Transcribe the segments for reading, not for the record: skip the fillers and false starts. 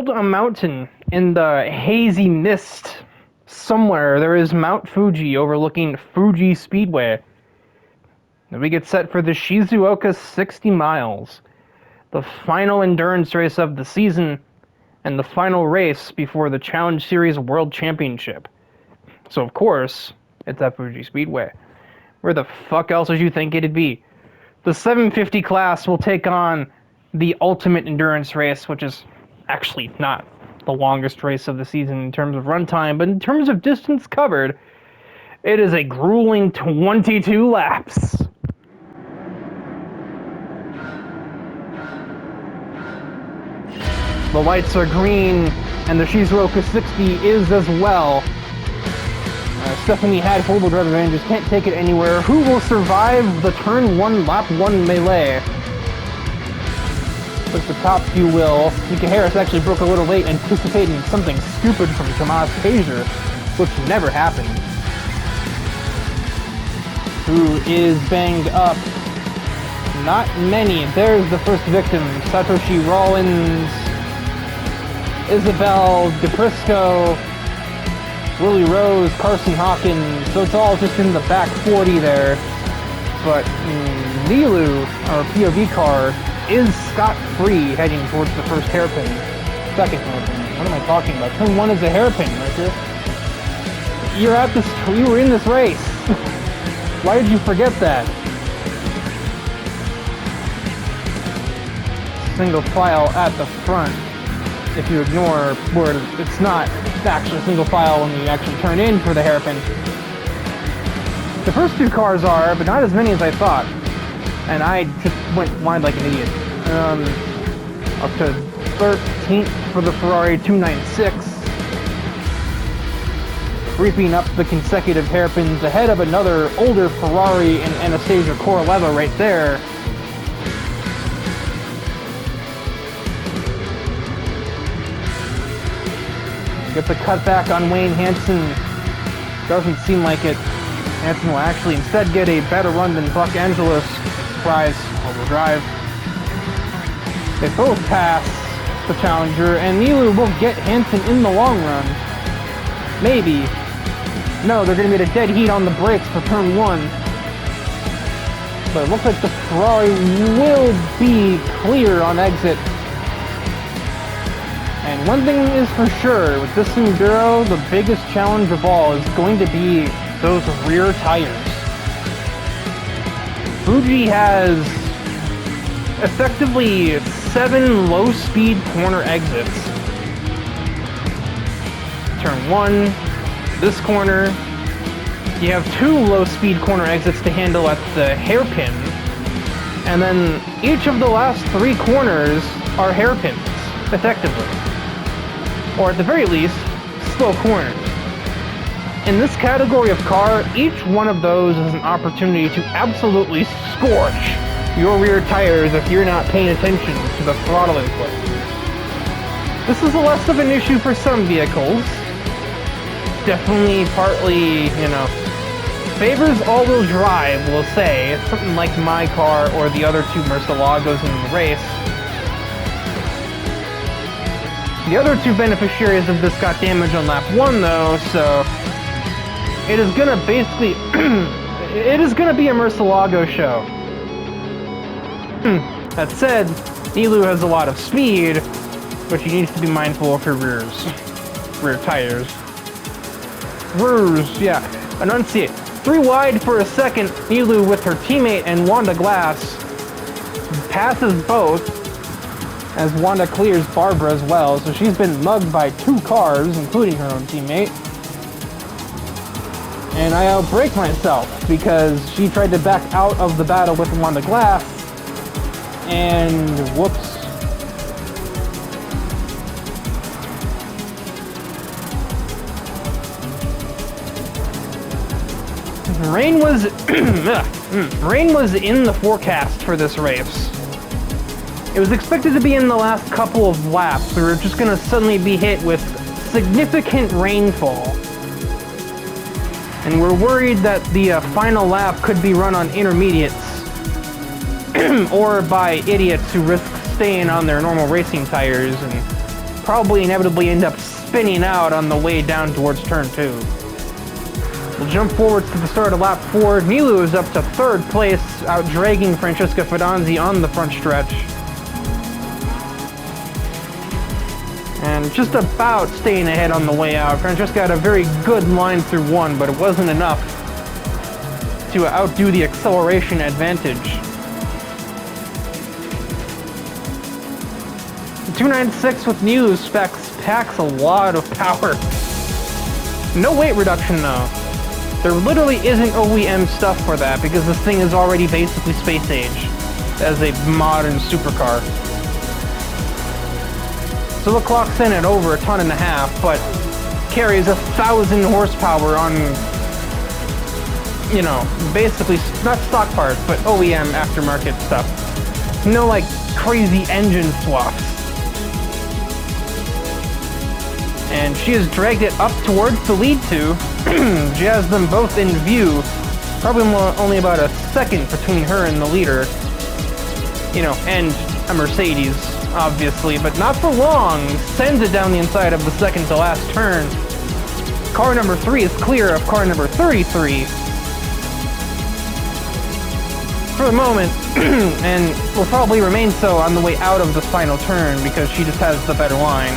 Atop a mountain in the hazy mist, somewhere there is Mount Fuji overlooking Fuji Speedway. And we get set for the Shizuoka 60 miles, the final endurance race of the season, and the final race before the Challenge Series World Championship. So of course, it's at Fuji Speedway. Where the fuck else would you think it'd be? The 750 class will take on the ultimate endurance race, which is actually not the longest race of the season in terms of runtime, but in terms of distance covered, it is a grueling 22 laps. The lights are green, and the Shizuoka 60 is as well. Stephanie had full driver advantages, can't take it anywhere. Who will survive the turn 1, lap 1 melee? Push the top few will. Mika Harris actually broke a little late, anticipating something stupid from Tomas Pager, which never happened. Who is banged up? Not many. There's the first victim. Satoshi Rollins, Isabel DePrisco, Willie Rose, Carson Hawkins, so it's all just in the back 40 there. But Nilu, our POV car, is scot-free heading towards the first hairpin. Second hairpin. What am I talking about? Turn 1 is a hairpin, right here. You were in this race. Why did you forget that? Single file at the front. If you ignore where it's not actually single file when you actually turn in for the hairpin. The first two cars are, but not as many as I thought. And I just went wide like an idiot. Up to 13th for the Ferrari 296. Creeping up the consecutive hairpins ahead of another older Ferrari and Anastasia Koroleva right there. Get the cutback on Wayne Hansen. Doesn't seem like it. Hansen will actually instead get a better run than Buck Angelos. Surprise, all-wheel drive. They both pass the Challenger, and Nilu will get Hansen in the long run. Maybe. No, they're going to get a dead heat on the brakes for turn 1. But it looks like the Ferrari will be clear on exit. And one thing is for sure, with this Enduro, the biggest challenge of all is going to be those rear tires. Fuji has effectively 7 low-speed corner exits. Turn 1, this corner. You have 2 low-speed corner exits to handle at the hairpin. And then each of the last 3 corners are hairpins, effectively. Or at the very least, slow corners. In this category of car, each one of those is an opportunity to absolutely scorch your rear tires if you're not paying attention to the throttle input. This is less of an issue for some vehicles. Definitely partly, favors all-wheel drive, we'll say. Something like my car or the other 2 Murcielagos in the race. The other 2 beneficiaries of this got damage on lap 1 though, so it is gonna basically it is gonna be a Murcielago show. That said, Nilu has a lot of speed, but she needs to be mindful of her rear tires. Rears, yeah. Enunciate. 3 wide for a second. Nilu with her teammate and Wanda Glass passes both. As Wanda clears Barbara as well, so she's been mugged by 2 cars, including her own teammate. And I outbrake myself, because she tried to back out of the battle with Wanda Glass, and whoops. Rain was in the forecast for this race. It was expected to be in the last couple of laps. We were just going to suddenly be hit with significant rainfall. And we're worried that the final lap could be run on intermediates or by idiots who risk staying on their normal racing tires and probably inevitably end up spinning out on the way down towards turn 2. We'll jump forwards to the start of lap 4. Nilu is up to 3rd place, out-dragging Francesca Fidanzi on the front stretch. And just about staying ahead on the way out. Francesca had a very good line through 1, but it wasn't enough to outdo the acceleration advantage. The 296 with Nilu specs packs a lot of power. No weight reduction though. There literally isn't OEM stuff for that because this thing is already basically space age as a modern supercar. So it clocks in at over 1.5 tons, but carries 1,000 horsepower on, you know, basically not stock parts, but OEM aftermarket stuff. No like crazy engine swaps. And she has dragged it up towards the lead 2. She has them both in view. Probably only about a second between her and the leader. You know, and a Mercedes, obviously, but not for long. Sends it down the inside of the second to last turn. Car number 3 is clear of car number 33. For the moment, and will probably remain so on the way out of this final turn because she just has the better line.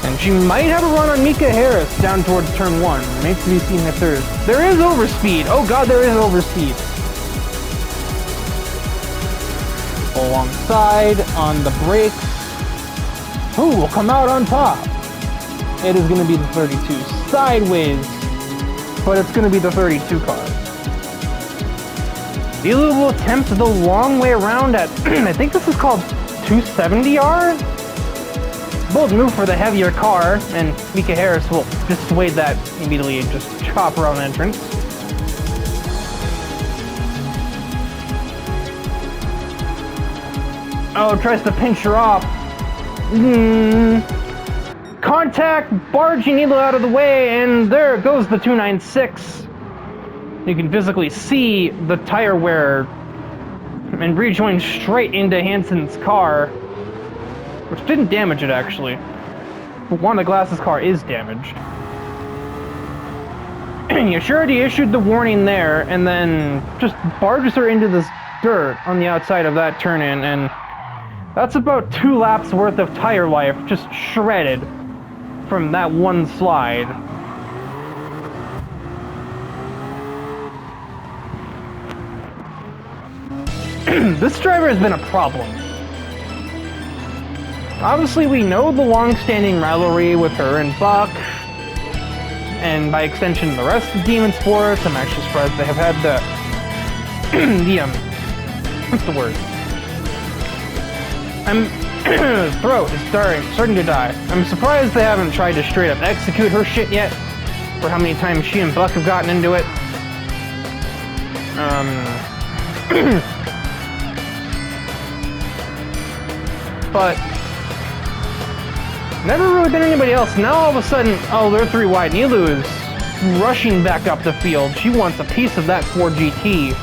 And she might have a run on Mika Harris down towards turn 1. Remains to be seen if there is. There is overspeed! Oh god, there is overspeed! Alongside, on the brakes. Who will come out on top? It is going to be the 32. Sideways, but it's going to be the 32 car. Nilu will attempt the long way around at, I think this is called 270R? Bold move for the heavier car, and Mika Harris will dissuade that immediately and just chop her on entrance. Oh, tries to pinch her off. Contact, barging Nilu out of the way, and there goes the 296. You can physically see the tire wear and rejoin straight into Hansen's car, which didn't damage it actually. But one of Glass's car is damaged. Yashirity issued the warning there, and then just barges her into this dirt on the outside of that turn-in, and that's about 2 laps worth of tire life just shredded from that one slide. This driver has been a problem. Obviously, we know the long-standing rivalry with her and Buck, and by extension, the rest of Demon Sports. I'm actually surprised they have had what's the word? Throat is starting to die. I'm surprised they haven't tried to straight up execute her shit yet, for how many times she and Buck have gotten into it. But never really been anybody else. Now all of a sudden, oh, they're 3 wide. Nilu is rushing back up the field. She wants a piece of that Ford GT.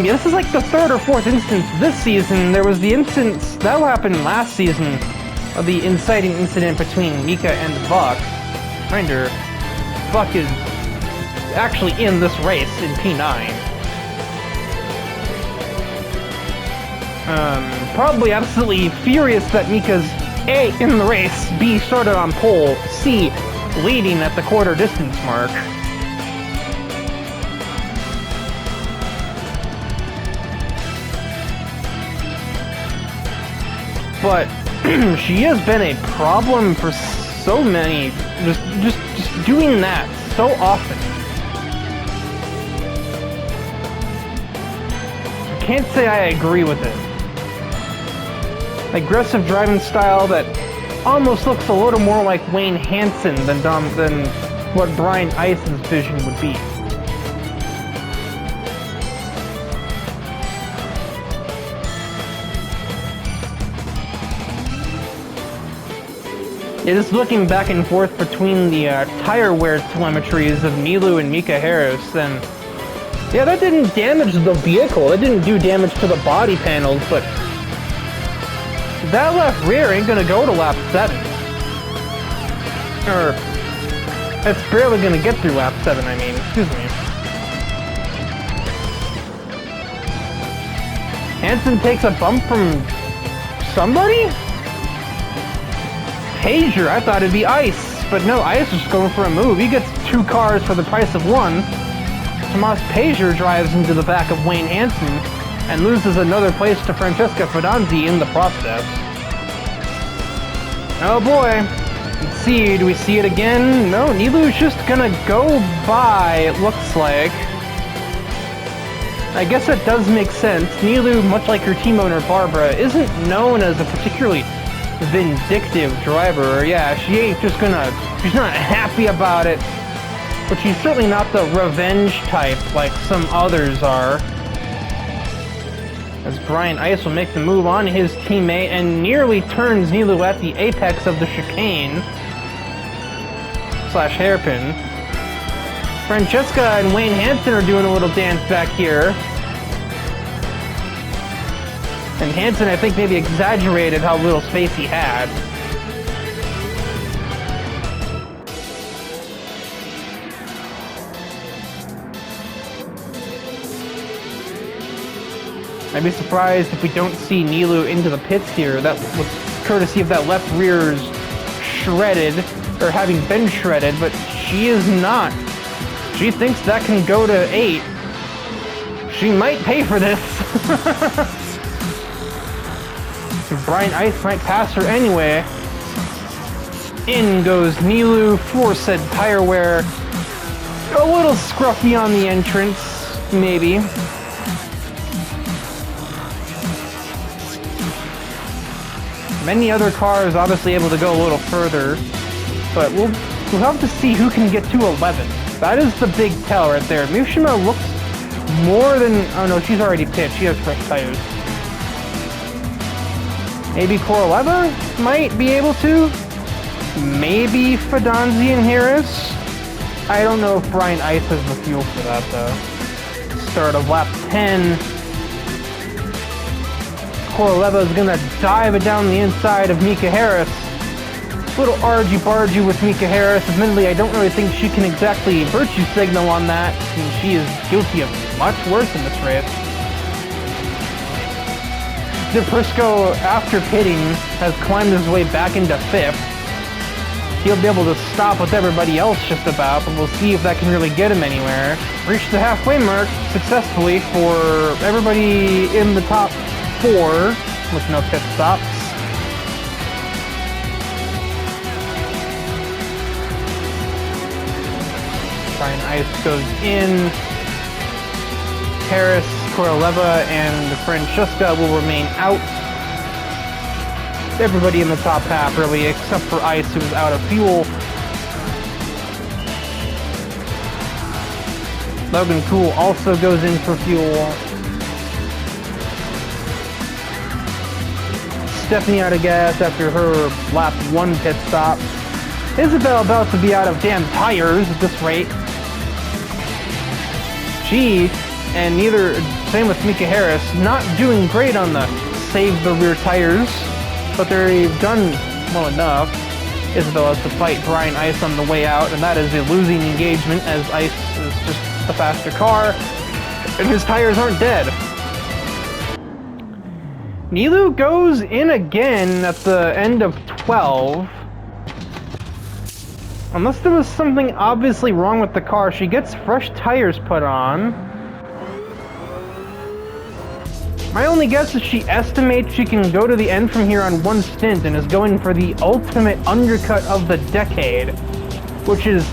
This is like the 3rd or 4th instance this season. There was the instance that happened last season of the inciting incident between Mika and Buck. Reminder, Buck is actually in this race in P9. Probably absolutely furious that Mika's A, in the race, B, started on pole, C, leading at the quarter distance mark. But she has been a problem for so many, just doing that so often. I can't say I agree with it. Aggressive driving style that almost looks a little more like Wayne Hansen than what Brian Ice's vision would be. It is looking back and forth between the tire wear telemetries of Nilu and Mika Harris, and Yeah, that didn't damage the vehicle. It didn't do damage to the body panels, but that left rear ain't gonna go to lap 7. Or, it's barely gonna get through lap 7, I mean. Excuse me. Hansen takes a bump from somebody? Pager, I thought it'd be Ice. But no, Ice is just going for a move. He gets 2 cars for the price of 1. Tomas Pager drives into the back of Wayne Hansen and loses another place to Francesca Fidanzi in the process. Oh boy. Let's see, do we see it again? No, Nilou's just gonna go by, it looks like. I guess that does make sense. Nilou, much like her team owner Barbara, isn't known as a particularly vindictive driver. Yeah, she's not happy about it. But she's certainly not the revenge type like some others are. As Brian Ice will make the move on his teammate and nearly turns Nilou at the apex of the chicane / hairpin. Francesca and Wayne Hansen are doing a little dance back here. And Hansen, I think, maybe exaggerated how little space he had. I'd be surprised if we don't see Nilou into the pits here. That was courtesy of that left rear's shredded, or having been shredded, but she is not. She thinks that can go to 8. She might pay for this. Brian Ice might pass her anyway. In goes Nilou for said tire wear. A little scruffy on the entrance, maybe. Many other cars obviously able to go a little further, but we'll have to see who can get to 11. That is the big tell right there. Mishima looks more than... Oh no, she's already pitched. She has fresh tires. Maybe Coroleva might be able to. Maybe Fidanzi and Harris. I don't know if Brian Ice has the fuel for that though. Start of lap 10. Coroleva is gonna dive it down the inside of Mika Harris. A little argy-bargy with Mika Harris. Admittedly, I don't really think she can exactly virtue signal on that. I mean, she is guilty of much worse in this race. DePrisco, after pitting, has climbed his way back into 5th. He'll be able to stop with everybody else just about, but we'll see if that can really get him anywhere. Reached the halfway mark successfully for everybody in the top 4 with no pit stops. Brian Ice goes in. Harris, Coroleva, and Francesca will remain out. Everybody in the top half, really, except for Ice, who's out of fuel. Logan Cool also goes in for fuel. Stephanie out of gas after her lap 1 pit stop. Isabel about to be out of damn tires at this rate. She, and same with Mika Harris, not doing great on the save the rear tires, but they've done well enough. Isabel has to fight Brian Ice on the way out, and that is a losing engagement as Ice is just a faster car, and his tires aren't dead. Nilou goes in again at the end of 12. Unless there was something obviously wrong with the car, she gets fresh tires put on. My only guess is she estimates she can go to the end from here on 1 stint and is going for the ultimate undercut of the decade, which is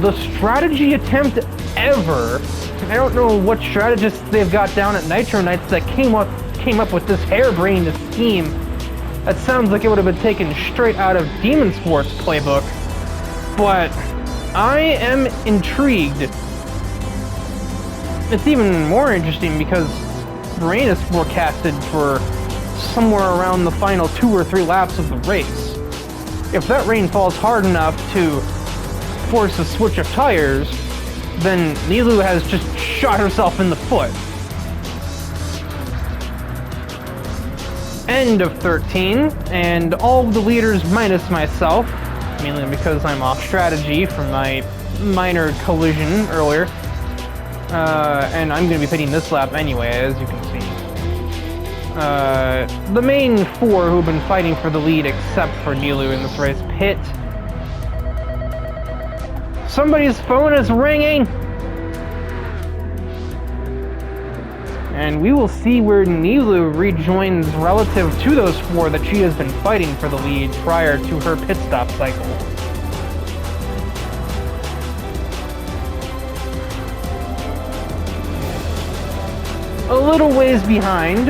the strategy attempt ever. I don't know what strategists they've got down at Nitro Nights that came up with this harebrained scheme. That sounds like it would have been taken straight out of Demon Sports playbook. But I am intrigued. It's even more interesting because rain is forecasted for somewhere around the final 2 or 3 laps of the race. If that rain falls hard enough to force a switch of tires, then Nilou has just shot herself in the foot. End of 13, and all the leaders minus myself, mainly because I'm off strategy from my minor collision earlier, and I'm going to be pitting this lap anyway, as you can see. The main four who've been fighting for the lead, except for Nilou in this race, pit. Somebody's phone is ringing! And we will see where Nilou rejoins relative to those four that she has been fighting for the lead prior to her pit stop cycle. A little ways behind.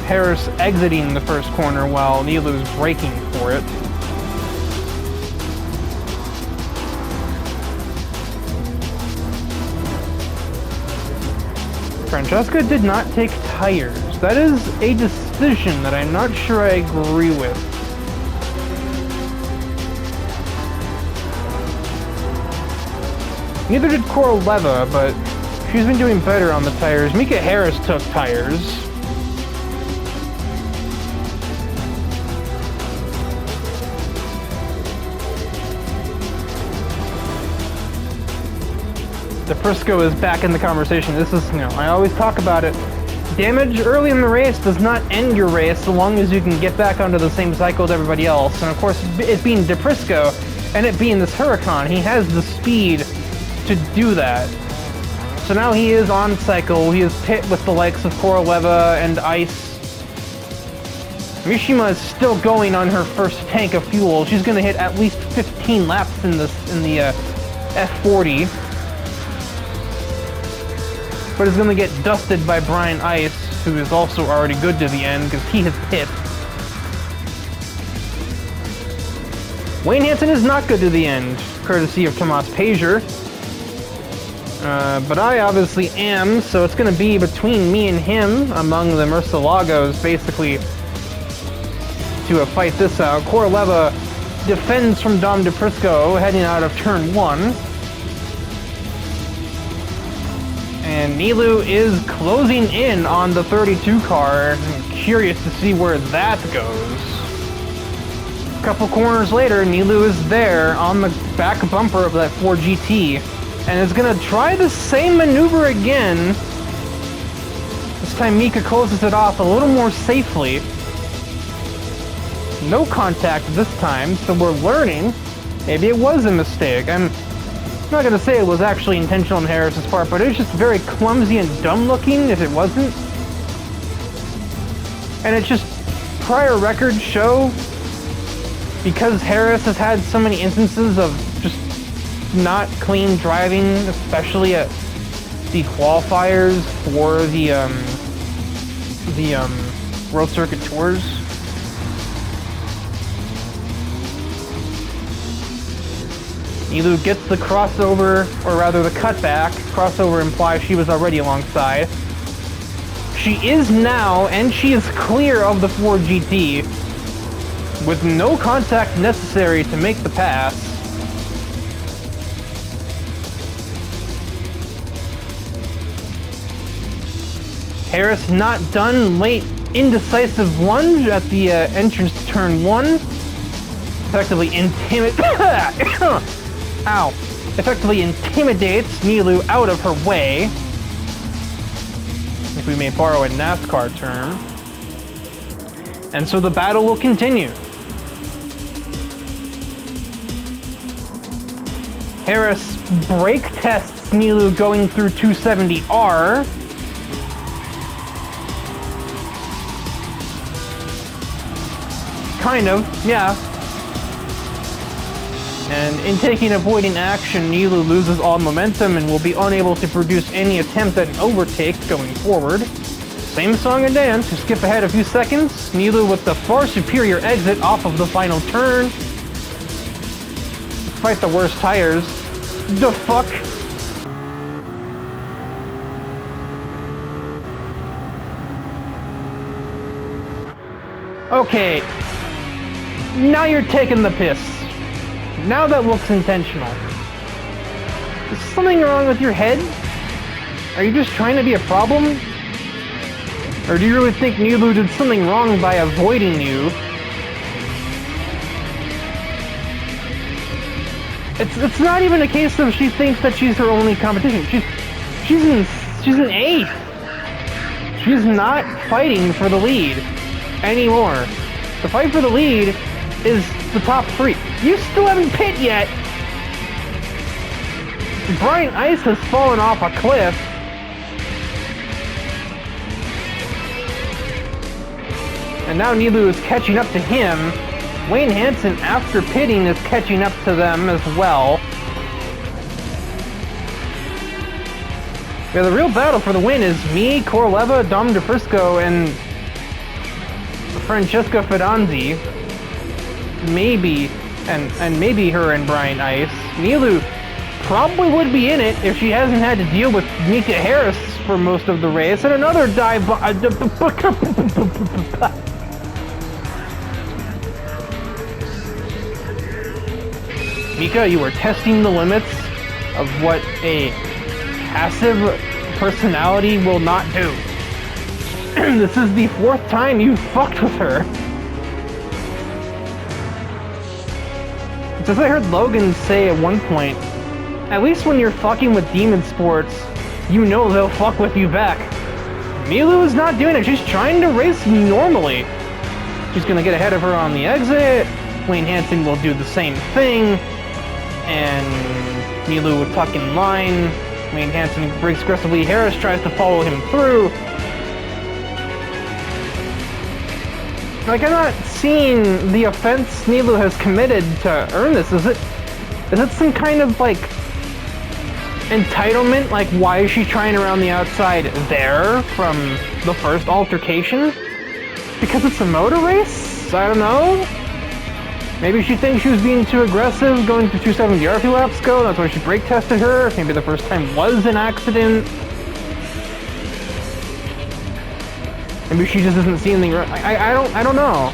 Harris exiting the first corner while Nilou's braking for it. Francesca did not take tires. That is a decision that I'm not sure I agree with. Neither did Koroleva, but she's been doing better on the tires. Mika Harris took tires. DePrisco is back in the conversation. This is, I always talk about it. Damage early in the race does not end your race so long as you can get back onto the same cycle as everybody else. And of course, it being DePrisco and it being this Huracan, he has the speed to do that. So now he is on cycle. He is pit with the likes of Koroleva and Ice. Mishima is still going on her first tank of fuel. She's going to hit at least 15 laps in the F40. But is going to get dusted by Brian Ice, who is also already good to the end because he has pit. Wayne Hansen is not good to the end, courtesy of Tomas Pager. But I obviously am, so it's going to be between me and him among the Murcielagos, basically, to fight this out. Koroleva defends from Dom DePrisco heading out of turn 1. And Nilou is closing in on the 32 car. I'm curious to see where that goes. A couple corners later, Nilou is there on the back bumper of that Ford GT and is going to try the same maneuver again. This time Mika closes it off a little more safely. No contact this time, so we're learning. Maybe it was a mistake. I'm not going to say it was actually intentional on Harris's part, but it was just very clumsy and dumb looking if it wasn't. And it's just prior records show, because Harris has had so many instances of just not clean driving, especially at the qualifiers for the World Circuit Tours. Nilou gets the crossover, or rather the cutback. Crossover implies she was already alongside. She is now, and she is clear of the Ford GT, with no contact necessary to make the pass. Harris not done. Late indecisive lunge at the entrance to turn 1. Effectively Effectively intimidates Nilou out of her way, if we may borrow a NASCAR term. And so the battle will continue. Harris brake tests Nilou going through 270R. Kind of, yeah. And in taking avoiding action, Nilou loses all momentum and will be unable to produce any attempt at an overtake going forward. Same song and dance, to skip ahead a few seconds. Nilou with the far superior exit off of the final turn. Despite the worst tires. The fuck? Okay. Now you're taking the piss. Now that looks intentional. Is something wrong with your head? Are you just trying to be a problem? Or do you really think Nilou did something wrong by avoiding you? It's not even a case of she thinks that she's her only competition. She's an eighth. She's not fighting for the lead anymore. The fight for the lead is the top 3. You still haven't pit yet. Brian Ice has fallen off a cliff. And now Nilou is catching up to him. Wayne Hansen, after pitting, is catching up to them as well. Yeah, the real battle for the win is me, Koroleva, Dom DeFrisco, and Francesca Fidanzi. Maybe, and maybe her and Brian Ice. Nilou probably would be in it if she hasn't had to deal with Mika Harris for most of the race, and another dive. Mika, you are testing the limits of what a passive personality will not do. This is the 4th time you've fucked with her. As I heard Logan say at one point, at least when you're fucking with Demon Sports, you know they'll fuck with you back. Nilou is not doing it, she's trying to race normally. She's gonna get ahead of her on the exit, Wayne Hansen will do the same thing, and Nilou would tuck in line. Wayne Hansen breaks aggressively, Harris tries to follow him through. Like, I'm not seeing the offense Nilou has committed to earn this. Is it some kind of, like, entitlement? Like, why is she trying around the outside there from the first altercation? Because it's a motor race? I don't know. Maybe she thinks she was being too aggressive going to 270R a few laps ago, that's why she brake tested her. Maybe the first time was an accident. Maybe she just isn't seeing the... I don't know.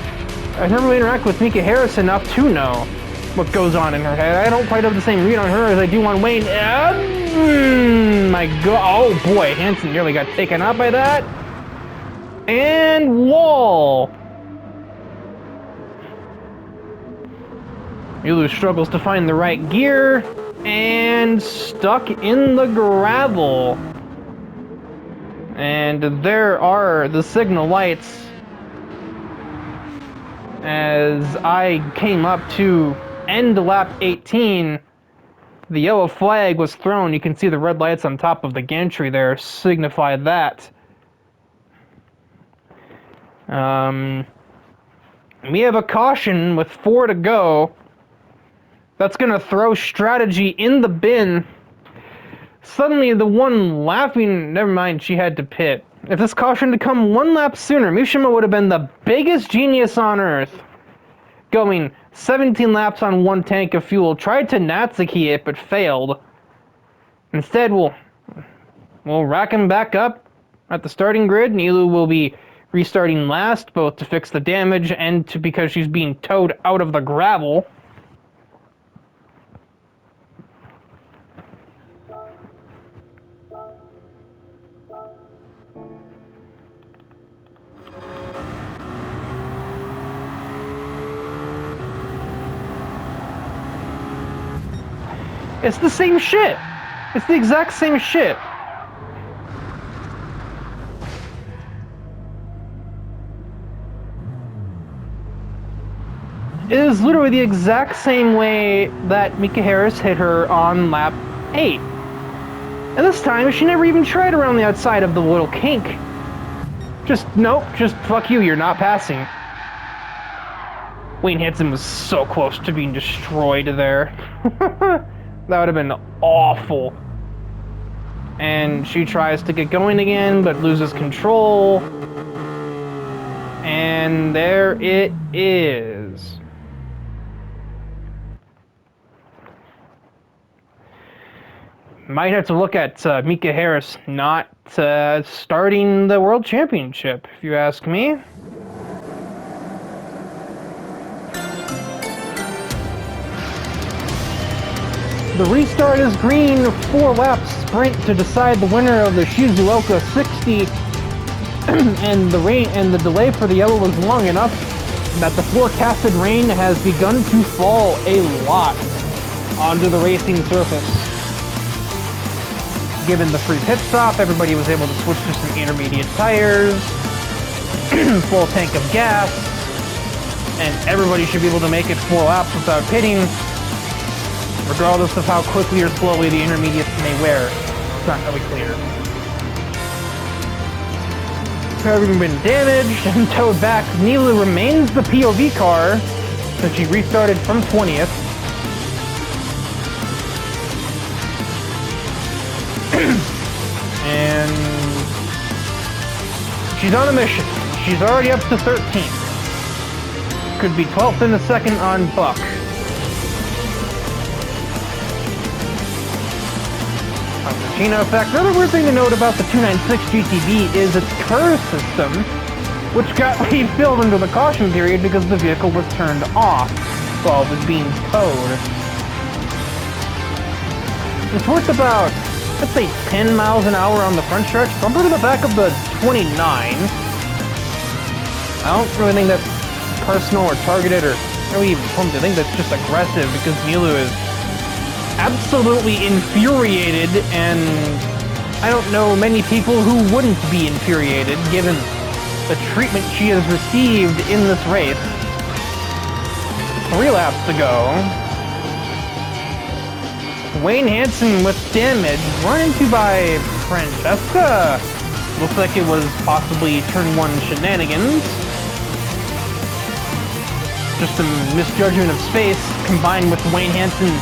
I've never really interacted with Mika Harris enough to know what goes on in her head. I don't quite have the same read on her as I do on Wayne. My god. Oh boy, Hansen nearly got taken out by that. And wall. Nilou struggles to find the right gear and stuck in the gravel. And there are the signal lights as I came up to end lap 18. The yellow flag was thrown. You can see the red lights on top of the gantry there signify that. We have a caution with 4 to go. That's gonna throw strategy in the bin. Suddenly, the one laughing... Never mind, she had to pit. If this caution had come 1 lap sooner, Mishima would have been the biggest genius on Earth. Going 17 laps on 1 tank of fuel. Tried to Natsuki it, but failed. Instead, we'll rack him back up at the starting grid. Nilou will be restarting last, both to fix the damage and because she's being towed out of the gravel. It's the same shit. It's the exact same shit. It is literally the exact same way that Mika Harris hit her on lap 8. And this time, she never even tried around the outside of the little kink. Just, nope, just fuck you, you're not passing. Wayne Hansen was so close to being destroyed there. That would have been awful. And she tries to get going again, but loses control. And there it is. Might have to look at Mika Harris not starting the World Championship, if you ask me. The restart is green, 4-lap sprint to decide the winner of the Shizuoka 60, and the delay for the yellow was long enough that the forecasted rain has begun to fall a lot onto the racing surface. Given the free pit stop, everybody was able to switch to some intermediate tires, full tank of gas, and everybody should be able to make it 4 laps without pitting, regardless of how quickly or slowly the intermediates may wear. It's not really clear. Having been damaged and towed back, Nilu remains the POV car since she restarted from 20th. And she's on a mission. She's already up to 13th. Could be 12th in a second on Buck. Concertina effect. Another weird thing to note about the 296 GTB is its curve system, which got refilled into the caution period because the vehicle was turned off while it was being towed. It's worth about, let's say, 10 miles an hour on the front stretch, bumper to the back of the 29. I don't really think that's personal or targeted or really even pumped. I think that's just aggressive because Nilu is absolutely infuriated, and I don't know many people who wouldn't be infuriated given the treatment she has received in this race. 3 laps to go. Wayne Hansen with damage, run into by Francesca. Looks like it was possibly turn 1 shenanigans. Just a misjudgment of space combined with Wayne Hansen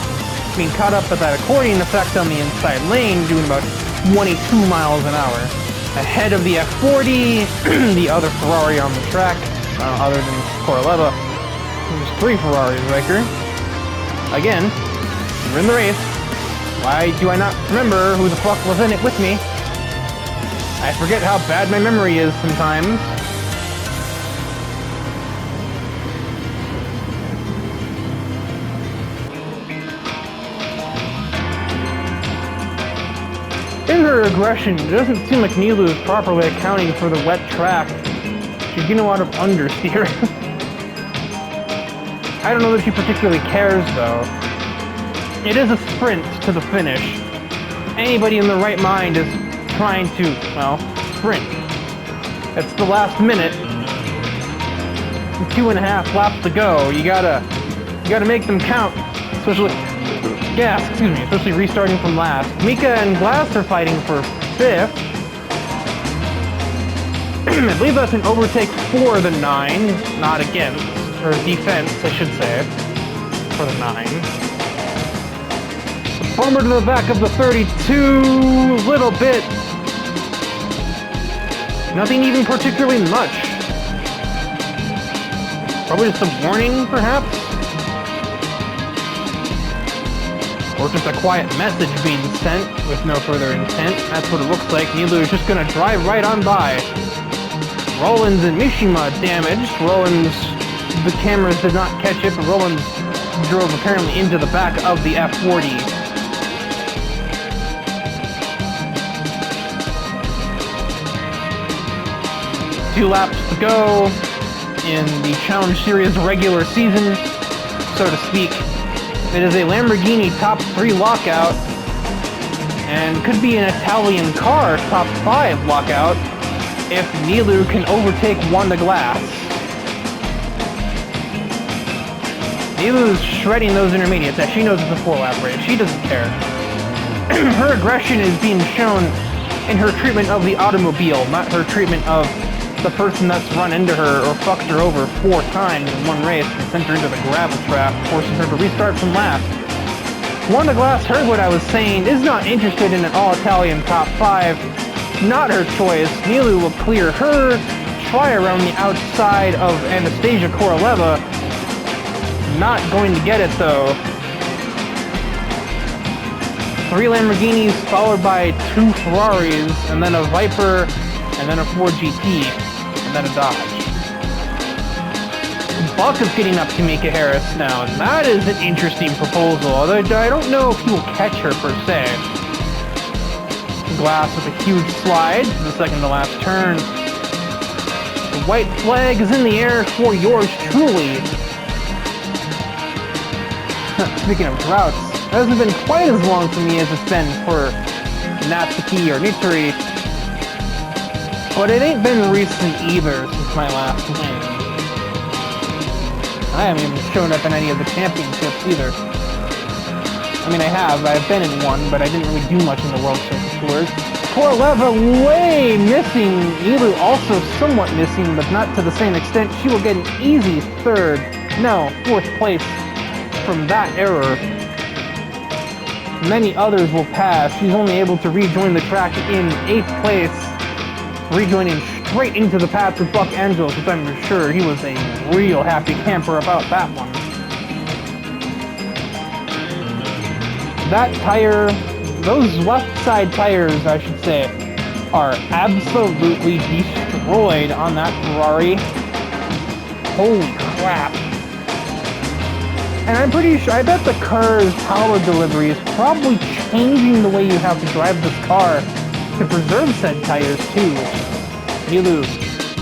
being caught up with that accordion effect on the inside lane, doing about 22 miles an hour. Ahead of the F40, the other Ferrari on the track, other than Coroleva. There's 3 Ferraris, Riker. Again, we're in the race. Why do I not remember who the fuck was in it with me? I forget how bad my memory is sometimes. In her aggression, it doesn't seem like Nilu is properly accounting for the wet track. She's getting a lot of understeer. I don't know that she particularly cares, though. It is a sprint to the finish. Anybody in the right mind is trying to, well, sprint. It's the last minute. 2.5 laps to go. You gotta make them count. Especially restarting from last. Mika and Glass are fighting for 5th. I believe that's an overtake for the 9, not against, or defense, I should say, for the 9. Bumper to the back of the 32, little bit. Nothing even particularly much. Probably just a warning, perhaps? Or just a quiet message being sent with no further intent. That's what it looks like. Nilu is just gonna drive right on by. Rollins and Mishima damaged. Rollins, the cameras did not catch it, but Rollins drove apparently into the back of the F40. 2 laps to go in the Challenge Series regular season, so to speak. It is a Lamborghini top 3 lockout, and could be an Italian car top 5 lockout if Nilu can overtake Wanda Glass. Nilu is shredding those intermediates, as she knows it's a 4-lap race. She doesn't care. Her aggression is being shown in her treatment of the automobile, not her treatment of the person that's run into her or fucked her over 4 times in one race and sent her into the gravel trap, forcing her to restart from last. Wanda Glass heard what I was saying, is not interested in an all-Italian top 5. Not her choice. Nilu will clear her, try around the outside of Anastasia Koroleva. Not going to get it, though. 3 Lamborghinis, followed by 2 Ferraris, and then a Viper, and then a Ford GT, and then a Dodge. Buck is getting up to Mika Harris now, and that is an interesting proposal. Although I don't know if he will catch her per se. Glass with a huge slide to the second to last turn. The white flag is in the air for yours truly. Speaking of droughts, it hasn't been quite as long for me as it's been for Natsuki or Nitori. But it ain't been recent either since my last win. I haven't even shown up in any of the championships either. I mean, I've been in one, but I didn't really do much in the World Circuit Tours. Koroleva way missing, Nilu also somewhat missing, but not to the same extent. She will get an easy fourth place from that error. Many others will pass. She's only able to rejoin the track in 8th place, rejoining straight into the path with Buck Angels, which I'm sure he was a real happy camper about that one. That tire, those left side tires, I should say, are absolutely destroyed on that Ferrari. Holy crap. And I'm pretty sure, I bet the car's power delivery is probably changing the way you have to drive this car to preserve said tires too. Nilu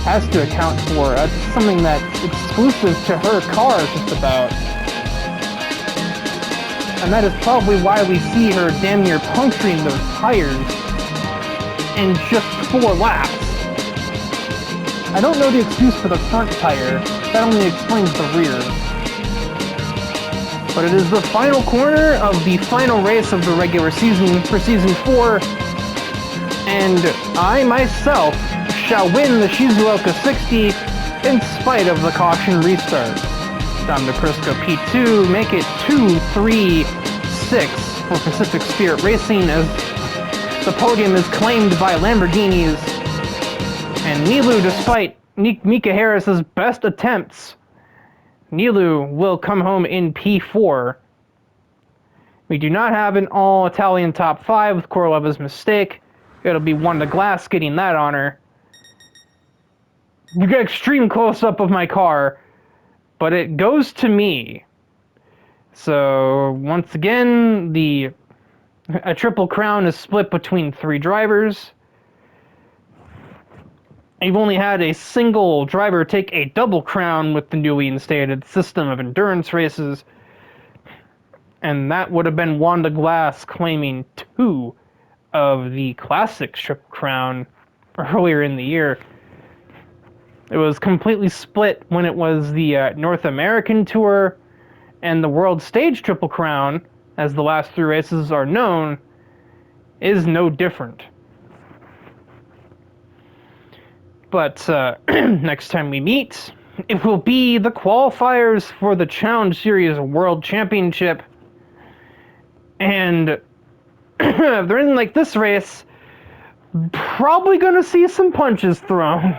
has to account for. That's something that's exclusive to her car, just about. And that is probably why we see her damn near puncturing those tires in just 4 laps. I don't know the excuse for the front tire. That only explains the rear. But it is the final corner of the final race of the regular season for Season 4. And I myself shall win the Shizuoka 60 in spite of the caution restart. Dom DePrisco P2, make it 2-3-6 for Pacific Spirit Racing as the podium is claimed by Lamborghinis. And Nilu, despite Mika Harris's best attempts, Nilu will come home in P4. We do not have an all-Italian top 5 with Koroleva's mistake. It'll be One to Glass getting that honor. You get extreme close-up of my car, but it goes to me. So, once again, a Triple Crown is split between 3 drivers. You've only had a single driver take a Double Crown with the newly instated system of endurance races, and that would have been Wanda Glass claiming 2 of the Classic Triple Crown earlier in the year. It was completely split when it was the North American Tour, and the World Stage Triple Crown, as the last 3 races are known, is no different. But next time we meet, it will be the qualifiers for the Challenge Series World Championship. And if they're in like this race, probably gonna see some punches thrown.